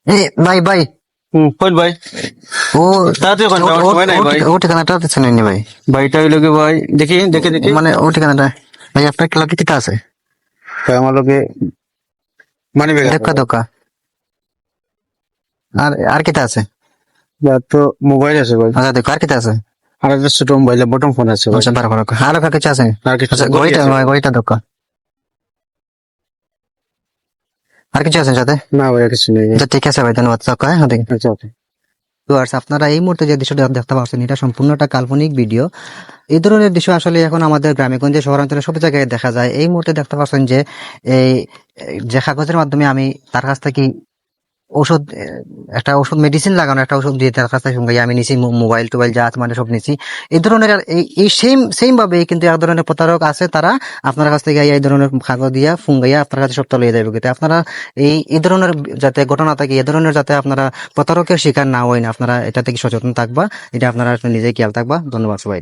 এ ভাই ভাই, কই ভাই? ও তাড়াতাড়ি কোন আমার সময় নাই ভাই। ও ঠিকানাটা দিচ্ছেন নি ভাই? ভাইটা হইলো কি ভাই, দেখি দেখে দেখি মানে ও ঠিকানাটা ভাই আপনার ক্লাব কিতা আছে? ভাই, আমার লোকে মানি ব্যাগ আছে দোকা ভাই। দোকা আর আর কিতা আছে? আর তো মোবাইল আছে ভাই, আচ্ছা দেখো আর কিতা আছে? আর একটা ছোট মোবাইল বটম ফোন আছে ভাই। আচ্ছা বারো বারো আরো কার কিছু আছে? আর কিছু আচ্ছা গড়ি গড়িটা আছে ভাই। গড়িটা দোকা আর কিছু আছে সাথে? না ভাই, আর কিছু নেই ভাই। আচ্ছা ঠিক আছে ভাই, ধন্যবাদ দোকা। হ্যাঁ দেখি। আচ্ছা আচ্ছা। ভিউয়ার্স, আপনারা এই মুহূর্তে যে দৃশ্যটা দেখতে পাচ্ছেন এটা সম্পূর্ণ একটা কাল্পনিক ভিডিও। এই ধরনের দৃশ্য আসলে এখন আমাদের গ্রামে গঞ্জে শহরাঞ্চলে সব জায়গায় দেখা যায়। এই মুহূর্তে দেখতে পাচ্ছেন যে এই যে কাগজের মাধ্যমে আমি তার কাছ থেকে ঔষধ একটা ওষুধ মেডিসিন লাগানো একটা ওষুধ দিয়ে তার কাছ থেকে সঙ্গে আমি নিছি, মোবাইল টোবাইল যা আছে মানে সব নিছি। এই ধরনের এই সেম সেম ভাবে কিন্তু এক ধরনের প্রতারক আছে, তারা আপনার কাছ থেকে এই ধরনের কাগজ দিয়া ফুঙ্গাইয়া আপনার কাছে সব তলিয়ে যাবে। কিন্তু আপনারা এই ধরনের যাতে ঘটনা থাকে, এই ধরনের যাতে আপনারা প্রতারকের শিকার না হয় না, আপনারা এটা থেকে সচেতন থাকবা, এটা আপনারা নিজেই খেয়াল থাকবা। ধন্যবাদ সবাই।